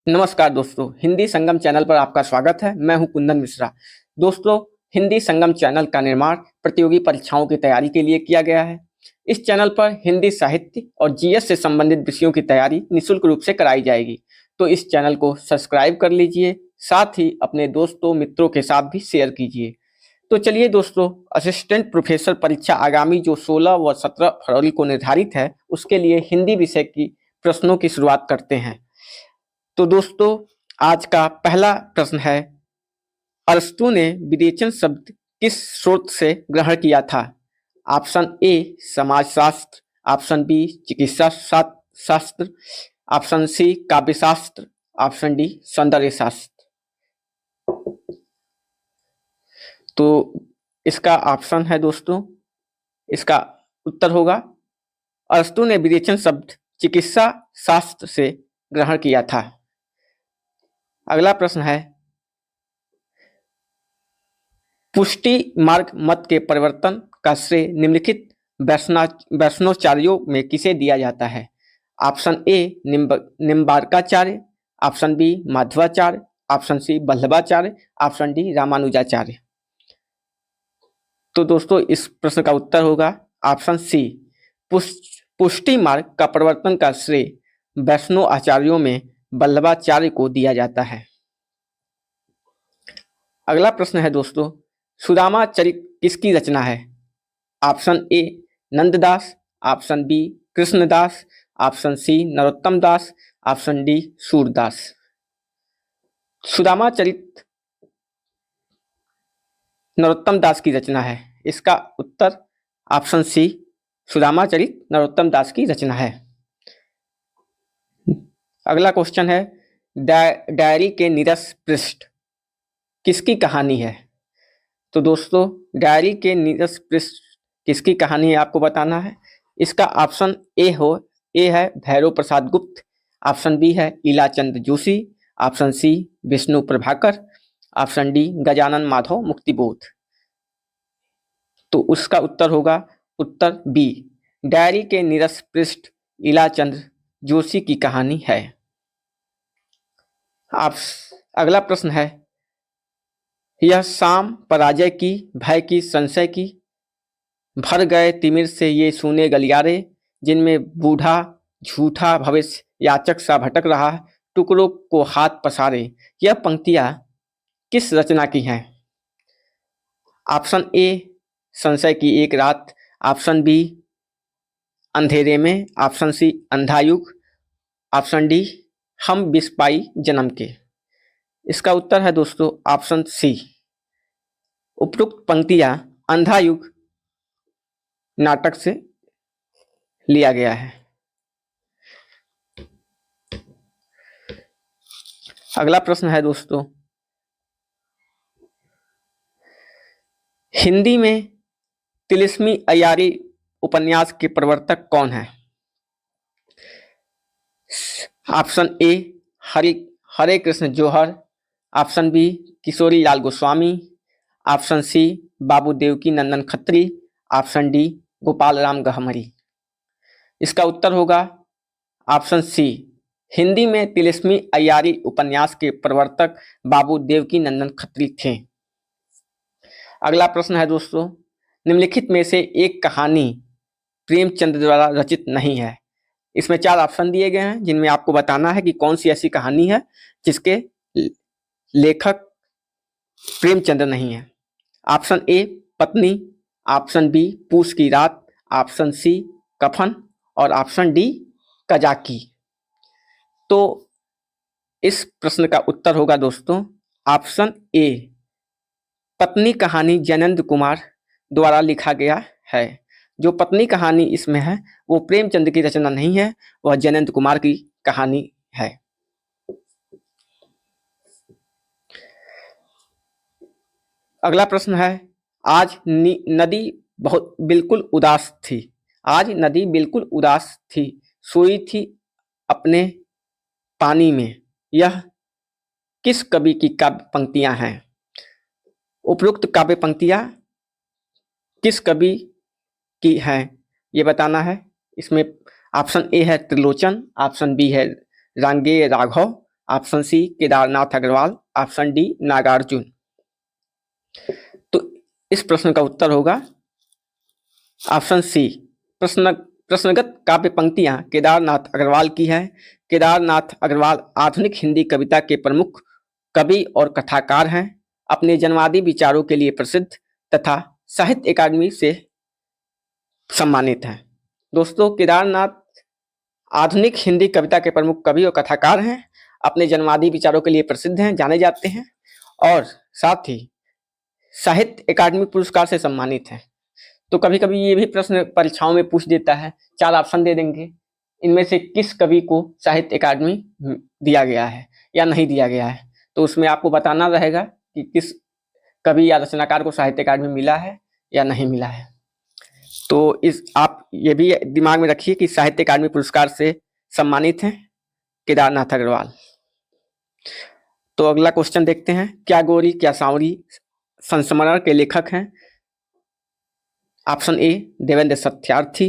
नमस्कार दोस्तों, हिंदी संगम चैनल पर आपका स्वागत है। मैं हूं कुंदन मिश्रा। दोस्तों, हिंदी संगम चैनल का निर्माण प्रतियोगी परीक्षाओं की तैयारी के लिए किया गया है। इस चैनल पर हिंदी साहित्य और जीएस से संबंधित विषयों की तैयारी निःशुल्क रूप से कराई जाएगी। तो इस चैनल को सब्सक्राइब कर लीजिए, साथ ही अपने दोस्तों मित्रों के साथ भी शेयर कीजिए। तो चलिए दोस्तों, असिस्टेंट प्रोफेसर परीक्षा आगामी जो 16 व 17 फरवरी को निर्धारित है, उसके लिए हिंदी विषय की प्रश्नों की शुरुआत करते हैं। तो दोस्तों, आज का पहला प्रश्न है, अरस्तु ने विवेचन शब्द किस स्रोत से ग्रहण किया था? ऑप्शन ए समाजशास्त्र, ऑप्शन बी चिकित्सा शास्त्र, ऑप्शन सी काव्यशास्त्र, ऑप्शन डी सौंदर्य शास्त्र। तो इसका ऑप्शन है दोस्तों, इसका उत्तर होगा अरस्तु ने विवेचन शब्द चिकित्सा शास्त्र से ग्रहण किया था। अगला प्रश्न है, पुष्टि मार्ग मत के परिवर्तन का श्रेय निम्नलिखित वैष्णवाचार्यों में किसे दिया जाता है? Option A Nimbarkacharya, option B Madhvacharya, option C Vallabhacharya, option D Ramanujacharya. तो दोस्तों, इस प्रश्न का उत्तर होगा ऑप्शन सी, पुष्टि मार्ग का परिवर्तन का श्रेय वैष्णव आचार्यों में वल्लभाचार्य को दिया जाता है। अगला प्रश्न है दोस्तों, सुदामा चरित किसकी रचना है? Option A Nanddas, option B Krishnadas, option C Narottam Das, option D Surdas. Sudama Charit Narottam Das की रचना है। इसका उत्तर ऑप्शन सी, सुदामा चरित नरोत्तम दास की रचना है। अगला क्वेश्चन है, डायरी के नीरस पृष्ठ किसकी कहानी है? तो दोस्तों, डायरी के नीरस पृष्ठ किसकी कहानी है आपको बताना है। इसका ऑप्शन ए है भैरव प्रसाद गुप्त, ऑप्शन बी है Ilachand Joshi, option C Vishnu Prabhakar, option D Gajanan Madhav Muktibodh. तो उसका उत्तर होगा उत्तर बी, डायरी के नीरस पृष्ठ इलाचंद जोशी की कहानी है। अगला प्रश्न है, यह शाम पराजय की, भय की, संशय की, भर गए तिमिर से ये सूने गलियारे, जिनमें बूढ़ा झूठा भविष्य याचक सा भटक रहा है, टुकड़ों को हाथ पसारे। यह पंक्तियां किस रचना की हैं? ऑप्शन ए संशय की एक रात, ऑप्शन बी अंधेरे में, ऑप्शन सी अंधा युग, ऑप्शन डी हम बिस्पाई जन्म के। इसका उत्तर है दोस्तों ऑप्शन सी, उपरोक्त पंक्तियां अंधा युग नाटक से लिया गया है। अगला प्रश्न है दोस्तों, हिंदी में तिलिस्मी अय्यारी उपन्यास के प्रवर्तक कौन है? Option A Hare Krishna Jauhar, option B Kishori Lal Goswami, option C Babu Devaki Nandan Khatri, option D Gopal Ram Gahmari. इसका उत्तर होगा ऑप्शन सी, हिंदी में तिलिस्मी अय्यारी उपन्यास के प्रवर्तक बाबू देवकी नंदन खत्री थे। अगला प्रश्न है दोस्तों, निम्नलिखित में से एक कहानी प्रेमचंद द्वारा रचित नहीं है। इसमें 4 ऑप्शन दिए गए हैं, जिनमें आपको बताना है कि कौन सी ऐसी कहानी है जिसके लेखक प्रेमचंद नहीं है। ऑप्शन ए पत्नी, ऑप्शन बी पूस की रात, ऑप्शन सी कफन और ऑप्शन डी कजाकी। तो इस प्रश्न का उत्तर होगा दोस्तों ऑप्शन ए, पत्नी कहानी जैनेन्द्र कुमार द्वारा लिखा गया है। जो पत्नी कहानी इसमें है वो प्रेमचंद की रचना नहीं है, वह जैनेन्द्र कुमार की कहानी है। अगला प्रश्न है, आज नदी बिल्कुल उदास थी। आज नदी बिल्कुल उदास थी, सोई थी अपने पानी में। यह किस कवि की काव्य पंक्तियां हैं? उपरोक्त काव्य पंक्तियां किस कवि की हैं ये बताना है। इसमें ऑप्शन ए है त्रिलोचन, ऑप्शन बी है Rangeya Raghav, option C Kedarnath Agrawal, option D Nagarjun. तो इस प्रश्न का उत्तर होगा ऑप्शन सी। प्रश्नगत काव्य पंक्तियां केदारनाथ अग्रवाल की है। केदारनाथ अग्रवाल आधुनिक हिंदी कविता के प्रमुख कवि और कथाकार हैं। अपने जनवादी विचारों के लिए प्रसिद्ध तथा साहित्य अकादमी से सम्मानित हैं। दोस्तों, केदारनाथ आधुनिक हिंदी कविता के प्रमुख कवि और कथाकार हैं, अपने जनवादी विचारों के लिए प्रसिद्ध हैं, जाने जाते हैं और साथ ही साहित्य अकादमी पुरस्कार से सम्मानित हैं। तो कभी कभी ये भी प्रश्न परीक्षाओं में पूछ देता है, 4 ऑप्शन दे देंगे, इनमें से किस कवि को साहित्य अकादमी दिया गया है या नहीं दिया गया है। तो उसमें आपको बताना रहेगा कि किस कवि या रचनाकार को साहित्य अकादमी मिला है या नहीं मिला है। तो आप ये भी दिमाग में रखिए कि साहित्य अकादमी पुरस्कार से सम्मानित हैं केदारनाथ अग्रवाल। तो अगला क्वेश्चन देखते हैं, क्या गोरी क्या सांवरी संस्मरण के लेखक हैं। Option A Devendra Satyarthi,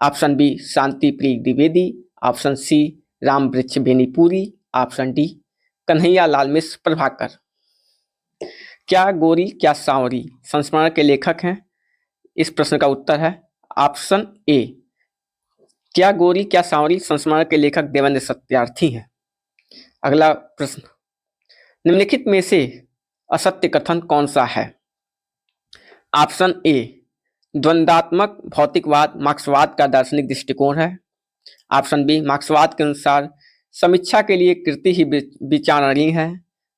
option B Shanti Priya Dwivedi, option C Ram Vriksh Benipuri, option D Kanhaiya Lal Mishra Prabhakar. क्या गोरी क्या सांवरी संस्मरण के लेखक हैं। इस प्रश्न का उत्तर है ऑप्शन ए। क्या गोरी क्या सांवरी संस्मरण के लेखक देवेंद्र सत्यार्थी हैं। अगला प्रश्न, निम्नलिखित में से असत्य कथन कौन सा है। ऑप्शन ए द्वंद्वात्मक भौतिकवाद मार्क्सवाद का दार्शनिक दृष्टिकोण है। ऑप्शन बी मार्क्सवाद के अनुसार समीक्षा के लिए कृति ही विचारणीय है।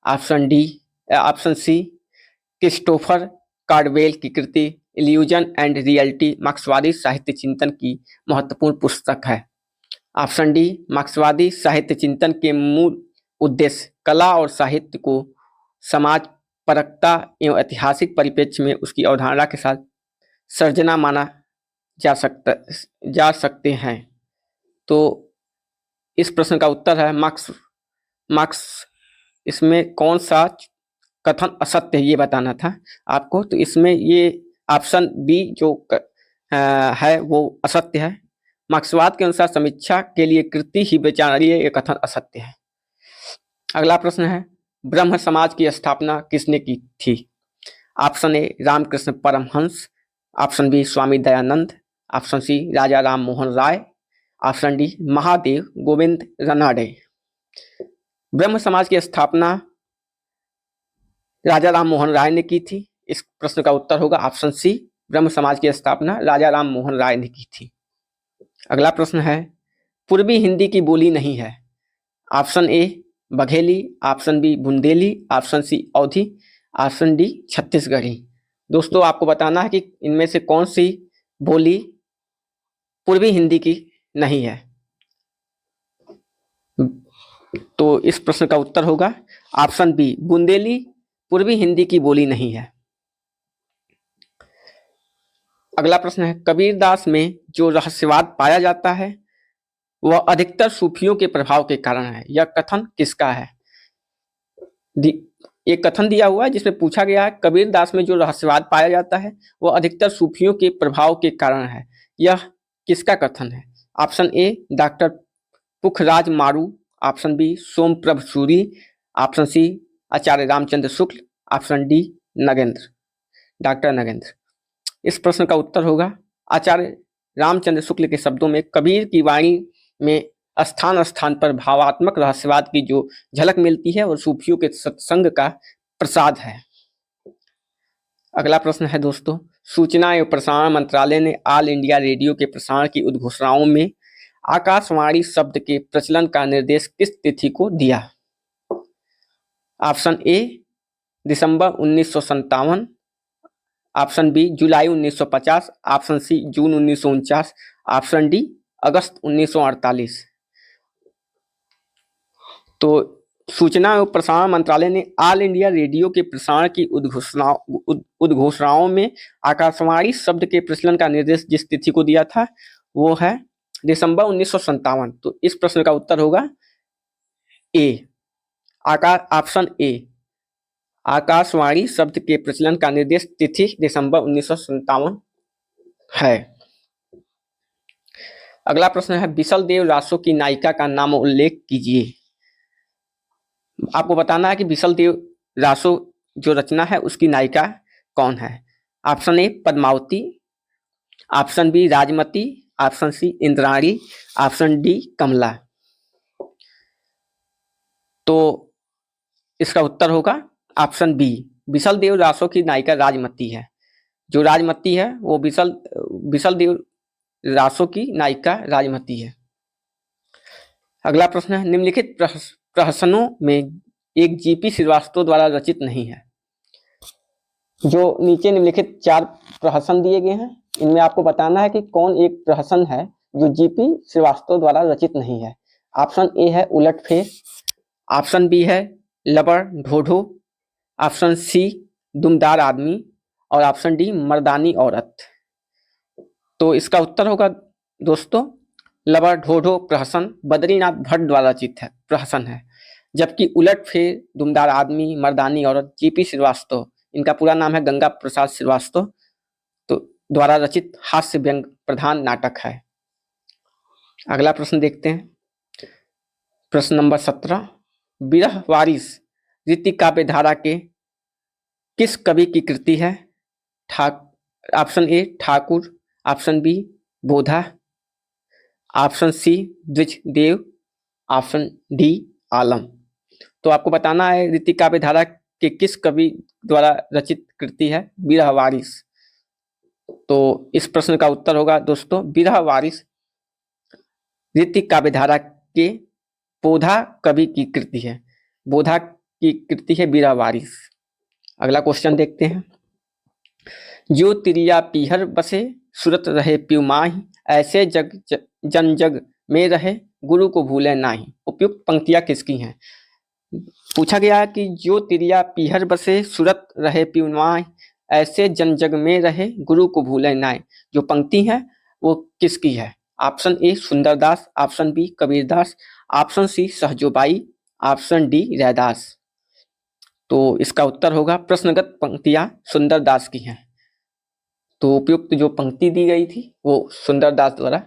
ऑप्शन सी क्रिस्टोफर कार्डवेल की कृति इल्यूजन एंड रियलिटी मार्क्सवादी साहित्य चिंतन की महत्वपूर्ण पुस्तक है। ऑप्शन डी मार्क्सवादी साहित्य चिंतन के मूल उद्देश्य कला और साहित्य को समाज परकता एवं ऐतिहासिक परिप्रेक्ष्य में उसकी अवधारणा के साथ सर्जना माना जा सकते हैं। तो इस प्रश्न का उत्तर है मार्क्स। इसमें कौन सा कथन असत्य है ये बताना था आपको। तो इसमें ये ऑप्शन बी जो है वो असत्य है। मार्क्सवाद के अनुसार समीक्षा के लिए कृति ही विचारणीय ये कथन असत्य है। अगला प्रश्न है, ब्रह्म समाज की स्थापना किसने की थी। Option A Ramakrishna Paramhansa, option B Swami Dayanand, option C Raja Ram Mohan Roy, option D Mahadev Govind Ranade. Brahmo Samaj की स्थापना राजा राम मोहन राय ने की थी। इस प्रश्न का उत्तर होगा ऑप्शन सी, ब्रह्म समाज की स्थापना राजा राम मोहन राय ने की थी। अगला प्रश्न है, पूर्वी हिंदी की बोली नहीं है। Option A Bagheli, option B Bundeli, option C Awadhi, option D Chhattisgarhi. दोस्तों, आपको बताना है कि इनमें से कौन सी बोली पूर्वी हिंदी की नहीं है। तो इस प्रश्न का उत्तर होगा ऑप्शन बी, बुंदेली पूर्वी हिंदी की बोली नहीं है। अगला प्रश्न है, कबीरदास में जो रहस्यवाद पाया जाता है वह अधिकतर सूफियों के प्रभाव के कारण है। यह कथन किसका है। एक कथन दिया हुआ है जिसमें पूछा गया है कबीरदास में जो रहस्यवाद पाया जाता है वह अधिकतर सूफियों के प्रभाव के कारण है। यह किसका कथन है। ऑप्शन ए doctor Pukhraj Maru, option B Somprabh Suri, option C Acharya Ramchandra Shukla, option D Nagendra, doctor Nagendra. इस प्रश्न का उत्तर होगा आचार्य रामचंद्र शुक्ल के शब्दों में कबीर की वाणी में स्थान स्थान पर भावात्मक रहस्यवाद की जो झलक मिलती है और सूफियों के सत्संग का प्रसाद है। अगला प्रश्न है दोस्तों, सूचना एवं प्रसारण मंत्रालय ने ऑल इंडिया रेडियो के प्रसारण की उद्घोषणाओं में आकाशवाणी शब्द के प्रचलन का निर्देश किस तिथि को दिया। ऑप्शन ए दिसंबर 1957, ऑप्शन बी जुलाई 1950, ऑप्शन सी जून 1949, ऑप्शन डी अगस्त 1948। तो सूचना एवं प्रसारण मंत्रालय ने ऑल इंडिया रेडियो के प्रसारण की उद्घोषणाओं में आकाशवाणी शब्द के प्रचलन का निर्देश जिस तिथि को दिया था वो है दिसंबर 1957। तो इस प्रश्न का उत्तर होगा ए, ऑप्शन ए, आकाशवाणी शब्द के प्रचलन का निर्देश तिथि दिसंबर 1957 है। अगला प्रश्न है, बिसल देव रासो की नायिका का नाम उल्लेख कीजिए। आपको बताना है कि विशलदेव रासो जो रचना है उसकी नायिका कौन है। Option A Padmavati, option B Rajmati, option C Indrani, option D Kamala. तो इसका उत्तर होगा ऑप्शन बी, विशलदेव रासो की नायिका राजमती है। जो राजमती है वो विशलदेव रासो की नायिका राजमती है। अगला प्रश्न है, निम्नलिखित प्रहसनों में एक जीपी श्रीवास्तव द्वारा रचित नहीं है। जो नीचे निम्नलिखित 4 प्रहसन दिए गए हैं, इनमें आपको बताना है कि कौन एक प्रहसन है जो जीपी श्रीवास्तव द्वारा रचित नहीं है। ऑप्शन ए है उलटफेर, ऑप्शन बी है लबर ढोढो, ऑप्शन सी दुमदार आदमी और ऑप्शन डी मर्दानी औरत। तो इसका उत्तर होगा दोस्तों लबर ढोढो प्रहसन बद्रीनाथ भट्ट द्वारा रचित है प्रहसन है, जबकि उलटफेर, दुमदार आदमी, मर्दानी औरत जीपी श्रीवास्तव, इनका पूरा नाम है गंगा प्रसाद श्रीवास्तव, तो द्वारा रचित हास्य व्यंग प्रधान नाटक है। अगला प्रश्न देखते हैं, प्रश्न नंबर 17, विरह वारिस रीति काव्य धारा के किस कवि की कृति है। Option A Thakur, option B Bodha, option C Dwijdev, option D Alam. तो आपको बताना है रीति काव्य धारा के किस कवि द्वारा रचित कृति है विरह वारिस। तो इस प्रश्न का उत्तर होगा दोस्तों विरह वारिस रीति काव्य धारा के बोधा कवि की कृति है। बोधा की कृति है विरह वारिस। अगला क्वेश्चन देखते हैं, जो तिरिया पीहर बसे सुरत रहे प्यू माही, ऐसे जग जन जग में रहे गुरु को भूले नाही। उपयुक्त पंक्तियां किसकी हैं। पूछा गया है कि जो तिरिया पीहर बसे सुरत रहे प्यू माही, ऐसे जन जग में रहे गुरु को भूले नाय। जो पंक्ति है वो किसकी है। Option A Sundardas, option B Kabirdas, option C Sahjobai, option D Raidas. तो इसका उत्तर होगा प्रश्नगत पंक्तियां सुंदरदास की हैं। तो उपयुक्त जो पंक्ति दी गई थी वो सुंदरदास द्वारा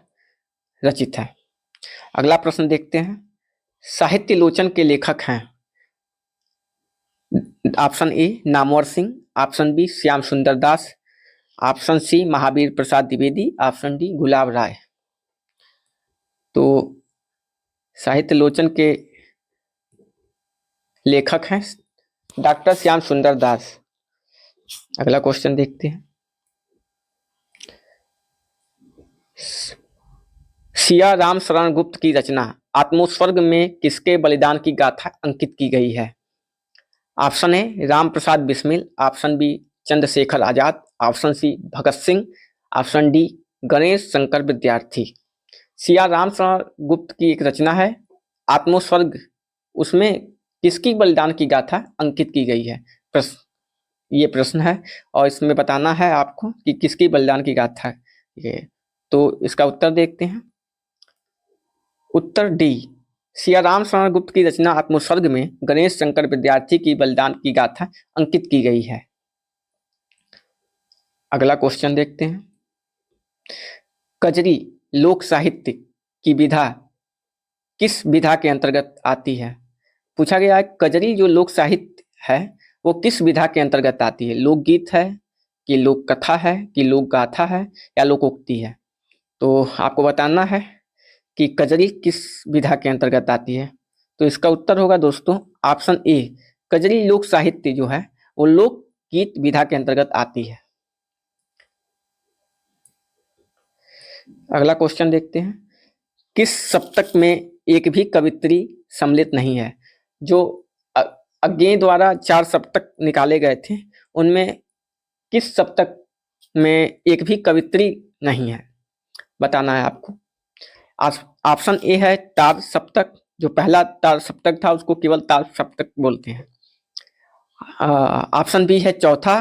रचित है। अगला प्रश्न देखते हैं, साहित्य लोचन के लेखक हैं। Option A Namvar Singh, option B Shyam Sundar Das, option C Mahavir Prasad Dwivedi, option D Gulab Rai. तो साहित्य लोचन के लेखक हैं डॉक्टर श्याम सुंदर दास। अगला क्वेश्चन देखते हैं, सिया राम शरण गुप्त की रचना आत्मोस्वर्ग में किसके बलिदान की गाथा अंकित की गई है। Option A Ram Prasad Bismil, option B Chandrashekhar Azad, option C Bhagat Singh, option D Ganesh Shankar Vidyarthi. Siya Ram Sharan Gupt की एक रचना है आत्मोस्वर्ग, उसमें किसकी बलिदान की गाथा अंकित की गई है। ये प्रश्न है और इसमें बताना है आपको कि किसकी बलिदान की गाथा है। तो इसका उत्तर देखते हैं, उत्तर डी सियाराम शरण गुप्त की रचना आत्मोस्वर्ग में गणेश शंकर विद्यार्थी की बलिदान की गाथा अंकित की गई है। अगला क्वेश्चन देखते हैं, कजरी लोक साहित्य की विधा किस विधा के अंतर्गत आती है। पूछा गया है कजरी जो लोक साहित्य है वो किस विधा के अंतर्गत आती है। लोकगीत है कि लोक कथा है कि लोक गाथा है या लोकोक्ति है। तो आपको बताना है कि कजरी किस विधा के अंतर्गत आती है। तो इसका उत्तर होगा दोस्तों ऑप्शन ए, कजरी लोक साहित्य जो है वो लोक गीत विधा के अंतर्गत आती है। अगला क्वेश्चन देखते हैं, किस सप्तक में एक भी कवित्री सम्मिलित नहीं है। जो अज्ञेय द्वारा 4 सप्तक निकाले गए थे उनमें किस सप्तक में एक भी कवित्री नहीं है, बताना है आपको। ऑप्शन ए है तार सप्तक, जो पहला तार सप्तक था उसको केवल तार सप्तक बोलते हैं। ऑप्शन बी है चौथा,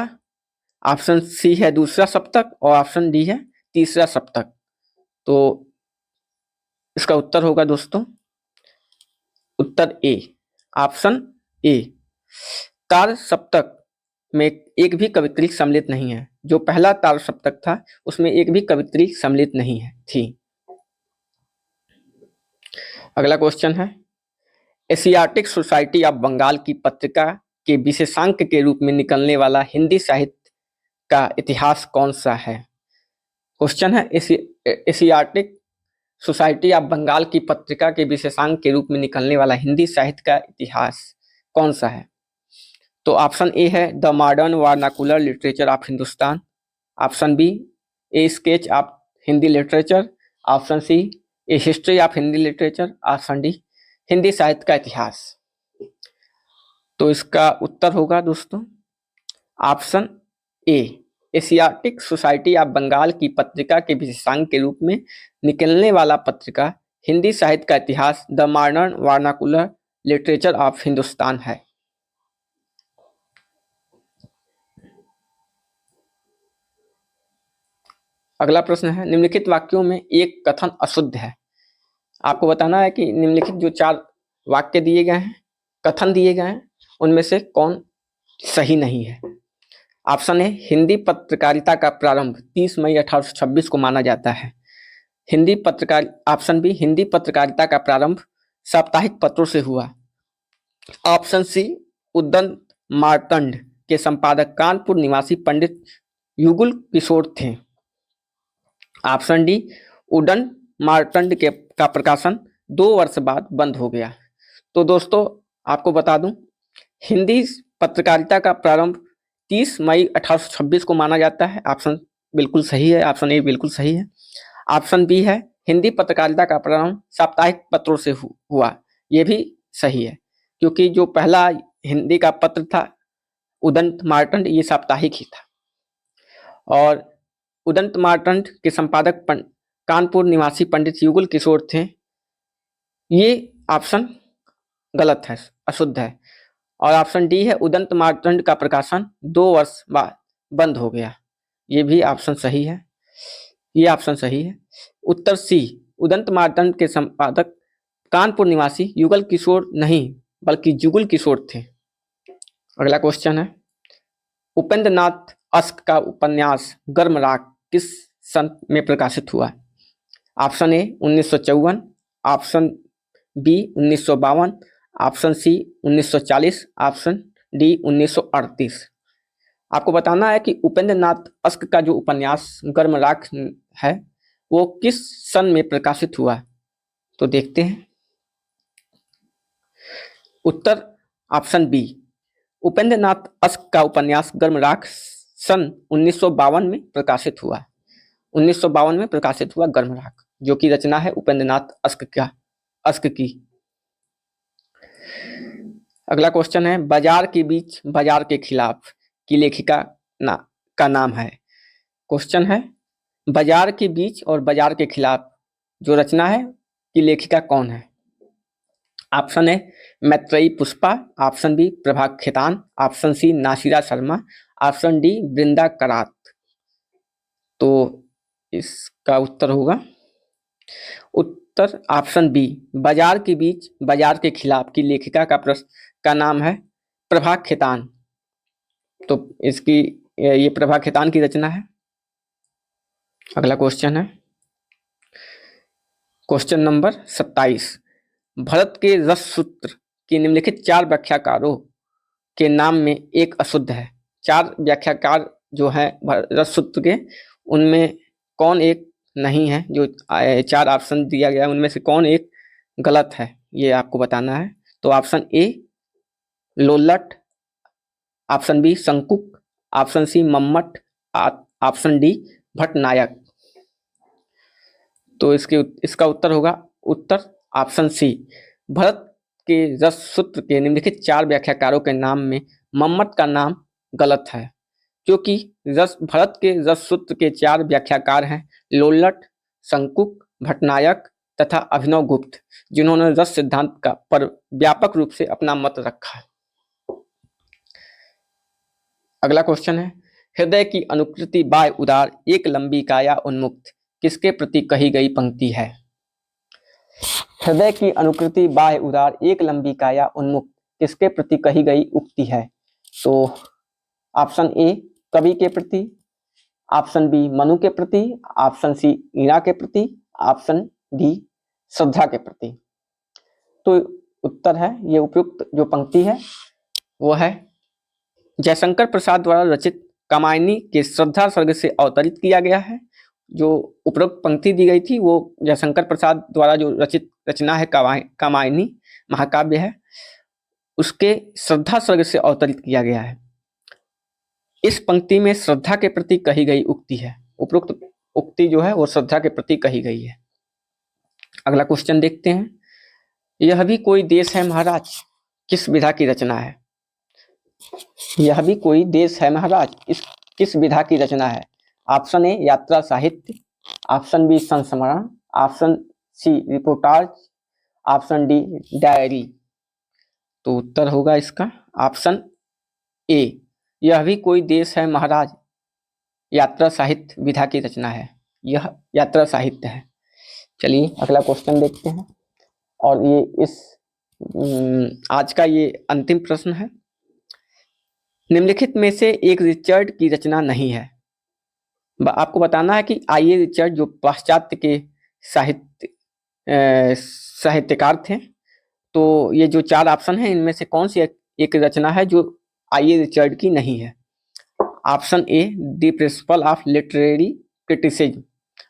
ऑप्शन सी है दूसरा सप्तक और ऑप्शन डी है तीसरा सप्तक। तो इसका उत्तर होगा दोस्तों उत्तर ए, ऑप्शन ए, तार सप्तक में एक भी कवित्री सम्मिलित नहीं है। जो पहला तार सप्तक था उसमें एक भी कवित्री सम्मिलित नहीं है थी। अगला क्वेश्चन है, एशियाटिक सोसाइटी ऑफ बंगाल की पत्रिका के विशेषांक के रूप में निकलने वाला हिंदी साहित्य का इतिहास कौन सा है? क्वेश्चन है, एशियाटिक सोसाइटी ऑफ बंगाल की पत्रिका के विशेषांक के रूप में निकलने वाला हिंदी साहित्य का इतिहास कौन सा है? तो ऑप्शन ए है the modern vernacular literature of Hindustan, option B a sketch of Hindi literature, option C a history of Hindi literature, option D Hindi साहित्य का इतिहास। तो इसका उत्तर होगा दोस्तों option A, Asiatic society of Bengal की पत्रिका के विशेषांक के रूप में निकलने वाला पत्रिका हिंदी साहित्य का इतिहास the modern vernacular literature of Hindustan है। अगला प्रश्न है, निम्नलिखित वाक्यों में एक कथन अशुद्ध है। आपको बताना है कि निम्नलिखित जो 4 वाक्य दिए गए हैं, कथन दिए गए हैं, उनमें से कौन सही नहीं है। ऑप्शन ए, हिंदी पत्रकारिता का प्रारंभ 30 मई 1826 को माना जाता है। ऑप्शन बी, हिंदी पत्रकारिता का प्रारंभ साप्ताहिक पत्रों से हुआ। ऑप्शन सी, उदंत मार्तंड के संपादक कानपुर निवासी पंडित युगल किशोर थे। ऑप्शन डी, उदंत मार्तंड का प्रकाशन 2 वर्ष बाद बंद हो गया। तो दोस्तों आपको बता दूं, हिंदी पत्रकारिता का प्रारंभ 30 मई 1826 को माना जाता है। ऑप्शन बिल्कुल सही है, ऑप्शन ए बिल्कुल सही है। ऑप्शन बी है, हिंदी पत्रकारिता का प्रारंभ साप्ताहिक पत्रों से हुआ, ये भी सही है, क्योंकि जो पहला हिंदी का पत्र था उदंत मार्तंड, ये साप्ताहिक ही था। और उदंत मार्तंड के संपादक कानपुर निवासी पंडित युगल किशोर थे, ये ऑप्शन गलत है, अशुद्ध है। और ऑप्शन डी है, उदंत मार्तंड का प्रकाशन 2 वर्ष बाद बंद हो गया, ये भी ऑप्शन सही है, ये ऑप्शन सही है। उत्तर सी, उदंत मार्तंड के संपादक कानपुर निवासी युगल किशोर नहीं बल्कि जुगल किशोर थे। अगला क्वेश्चन है, उपेंद्र नाथ अस्क का उपन्यास गर्म राख किस सन में प्रकाशित हुआ? Option A 1954, option B 1952, option C 1940, option D 1938। आपको बताना है कि उपेंद्र नाथ अस्क का जो उपन्यास गर्म राख है वो किस सन में प्रकाशित हुआ। तो देखते हैं, उत्तर option B, Upendra Nath ask का उपन्यास गर्म राख सन 1952 में प्रकाशित हुआ। 1952 में प्रकाशित हुआ गर्म राख, जो कि रचना है उपेंद्र नाथ अस्क की। अगला क्वेश्चन है, बाजार के बीच बाजार के खिलाफ की लेखिका का नाम है। क्वेश्चन है, बाजार के बीच और बाजार के खिलाफ जो रचना है की लेखिका कौन है? Option A Maitreyi Pushpa, option B Prabha Khaitan, option C Nasira Sharma, option D Vrinda Karat. तो इसका उत्तर होगा उत्तर ऑप्शन बी, बाजार के बीच बाजार के खिलाफ की लेखिका का नाम है प्रभा खेतान। तो इसकी ये प्रभा खेतान की रचना है। अगला क्वेश्चन है, क्वेश्चन नंबर 27, भरत के रस सूत्र के निम्नलिखित 4 व्याख्याकारों के नाम में एक अशुद्ध है। 4 व्याख्याकार जो है रस सूत्र के, उनमें कौन एक नहीं है? जो 4 ऑप्शन दिया गया उनमें से कौन एक गलत है, ये आपको बताना है। तो option A Lollata, option B Shankuka, option C Mammata, option D Bhattanayaka. तो इसका उत्तर होगा उत्तर ऑप्शन सी, भरत के रस सूत्र के निम्नलिखित 4 व्याख्याकारों के नाम में मम्मट का नाम गलत है, क्योंकि भरत के रस सूत्र के 4 व्याख्याकार हैं लोल्लट, शंकुक, भट्टनायक तथा अभिनव गुप्त, जिन्होंने रस सिद्धांत का पर व्यापक रूप से अपना मत रखा है। अगला क्वेश्चन है, हृदय की अनुकृति बाय उदार एक लंबी काया उन्मुक्त किसके प्रति कही गई पंक्ति है? हृदय की अनुकृति बाय उदार एक लंबी काया उन्मुक्त किसके प्रति कही गई उक्ति है? तो ऑप्शन ए कवि के प्रति, ऑप्शन बी मनु के प्रति, ऑप्शन सी ईरा के प्रति, ऑप्शन डी श्रद्धा के प्रति। तो उत्तर है, ये उपयुक्त जो पंक्ति है वो है जयशंकर प्रसाद द्वारा रचित कामायनी के श्रद्धा सर्ग से अवतरित किया गया है। जो उपरोक्त पंक्ति दी गई थी वो जयशंकर प्रसाद द्वारा जो रचित रचना है कामायनी महाकाव्य है, उसके श्रद्धा सर्ग से अवतरित किया गया है। इस पंक्ति में श्रद्धा के प्रति कही गई उक्ति है, उपरोक्त उक्ति जो है वो श्रद्धा के प्रति कही गई है। अगला क्वेश्चन देखते हैं। यह भी कोई देश है महाराज किस विधा की रचना है? यह भी कोई देश है महाराज इस किस विधा की रचना है? ऑप्शन ए यात्रा साहित्य, ऑप्शन बी संस्मरण, option C reportage, option D diary. तो उत्तर होगा इसका ऑप्शन ए, यह भी कोई देश है महाराज यात्रा साहित्य विधा की रचना है। यह यात्रा साहित्य है। चलिए अगला क्वेश्चन देखते हैं, और ये इस आज का ये अंतिम प्रश्न है। निम्नलिखित में से एक रिचर्ड की रचना नहीं है। आपको बताना है कि आई ए रिचर्ड जो पाश्चात्य के साहित्यकार थे, तो ये जो चार ऑप्शन है इनमें से कौन सी एक रचना है जो आई ए रिचर्ड की नहीं है? Option A the principle of literary criticism,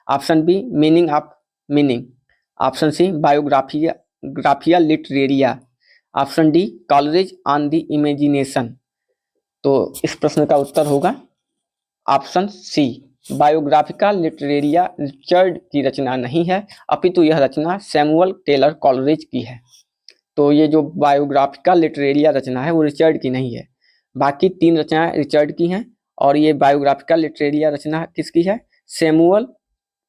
option B meaning of meaning, option C biographia literaria, option D Coleridge on the imagination. तो इस प्रश्न का उत्तर होगा option C, biographica literaria Richard की रचना नहीं है, अपितु यह रचना सैमुअल टेलर कॉलरिज की है। तो ये जो बायोग्राफिका लिटरेरिया रचना है वो रिचर्ड की नहीं है, बाकी तीन रचनाएं रिचर्ड की हैं, और ये बायोग्राफिका लिटरेरिया रचना किसकी है? सैमुअल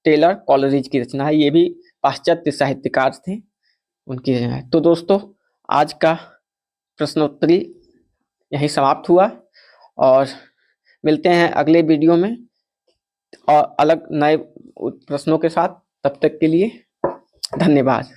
टेलर कॉलरिज की रचना है। ये भी पाश्चात्य साहित्यकार थे, उनकी रचना है। तो दोस्तों आज का प्रश्नोत्तरी यहीं समाप्त हुआ, और मिलते हैं अगले वीडियो में और अलग नए प्रश्नों के साथ। तब तक के लिए धन्यवाद।